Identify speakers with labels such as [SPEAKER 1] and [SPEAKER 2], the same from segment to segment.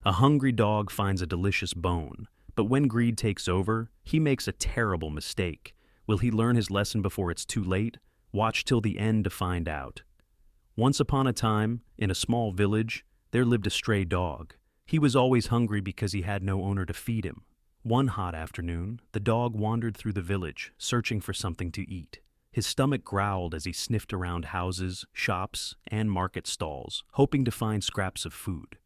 [SPEAKER 1] A hungry dog finds a delicious bone, but when greed takes over, he makes a terrible mistake. Will he learn his lesson before it's too late? Watch till the end to find out. Once upon a time, in a small village, there lived a stray dog. He was always hungry because he had no owner to feed him. One hot afternoon, the dog wandered through the village, searching for something to eat. His stomach growled as he sniffed around houses, shops, and market stalls, hoping to find scraps of food.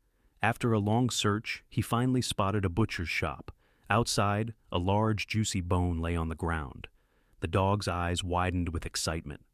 [SPEAKER 1] After a long search, he finally spotted a butcher's shop. Outside, a large, juicy bone lay on the ground. The dog's eyes widened with excitement.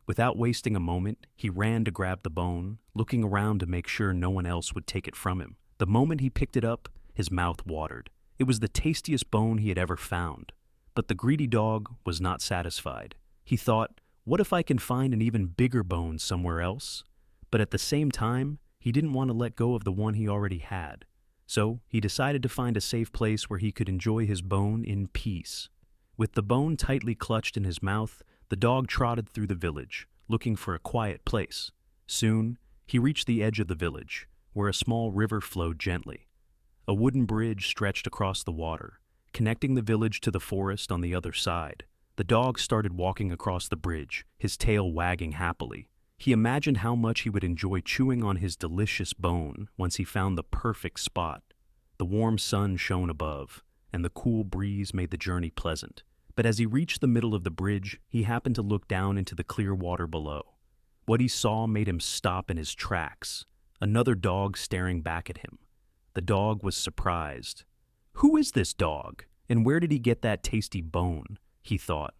[SPEAKER 1] Without wasting a moment, he ran to grab the bone, looking around to make sure no one else would take it from him. The moment he picked it up, his mouth watered. It was the tastiest bone he had ever found. But the greedy dog was not satisfied. He thought, what if I can find an even bigger bone somewhere else? But at the same time, he didn't want to let go of the one he already had. So he decided to find a safe place where he could enjoy his bone in peace. With the bone tightly clutched in his mouth, the dog trotted through the village, looking for a quiet place. Soon, he reached the edge of the village, where a small river flowed gently. A wooden bridge stretched across the water, connecting the village to the forest on the other side. The dog started walking across the bridge, his tail wagging happily. He imagined how much he would enjoy chewing on his delicious bone once he found the perfect spot. The warm sun shone above, and the cool breeze made the journey pleasant. But as he reached the middle of the bridge, he happened to look down into the clear water below. What he saw made him stop in his tracks, another dog staring back at him. The dog was surprised. "Who is this dog, and where did he get that tasty bone?" he thought.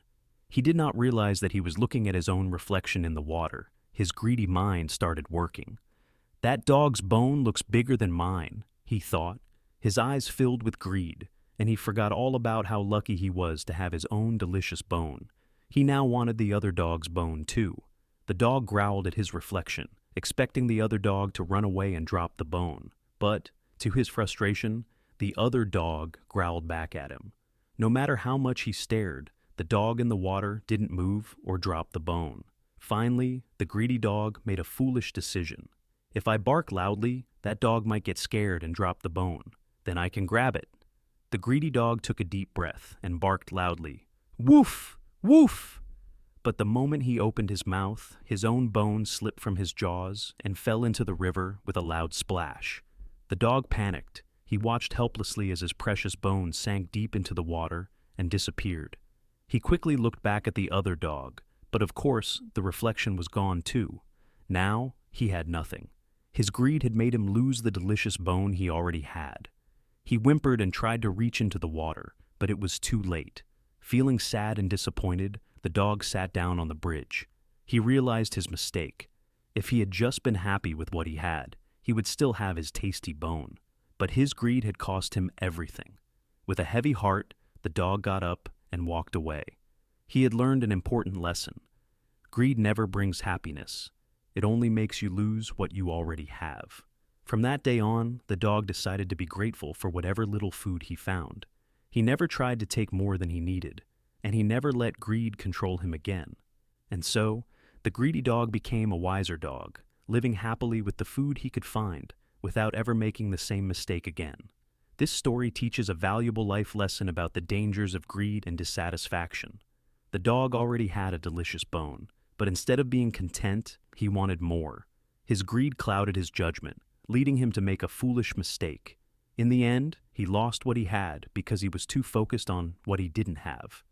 [SPEAKER 1] He did not realize that he was looking at his own reflection in the water. His greedy mind started working. "That dog's bone looks bigger than mine," he thought. His eyes filled with greed, and he forgot all about how lucky he was to have his own delicious bone. He now wanted the other dog's bone too. The dog growled at his reflection, expecting the other dog to run away and drop the bone. But, to his frustration, the other dog growled back at him. No matter how much he stared, the dog in the water didn't move or drop the bone. Finally, the greedy dog made a foolish decision. If I bark loudly, that dog might get scared and drop the bone. Then I can grab it. The greedy dog took a deep breath and barked loudly, "Woof! Woof!" But the moment he opened his mouth, his own bone slipped from his jaws and fell into the river with a loud splash. The dog panicked. He watched helplessly as his precious bone sank deep into the water and disappeared. He quickly looked back at the other dog, but of course the reflection was gone too. Now he had nothing. His greed had made him lose the delicious bone he already had. He whimpered and tried to reach into the water, but it was too late. Feeling sad and disappointed, the dog sat down on the bridge. He realized his mistake. If he had just been happy with what he had, he would still have his tasty bone. But his greed had cost him everything. With a heavy heart, the dog got up and walked away. He had learned an important lesson. Greed never brings happiness. It only makes you lose what you already have. From that day on, the dog decided to be grateful for whatever little food he found. He never tried to take more than he needed, and he never let greed control him again. And so, the greedy dog became a wiser dog, living happily with the food he could find, without ever making the same mistake again. This story teaches a valuable life lesson about the dangers of greed and dissatisfaction. The dog already had a delicious bone, but instead of being content, he wanted more. His greed clouded his judgment, leading him to make a foolish mistake. In the end, he lost what he had because he was too focused on what he didn't have.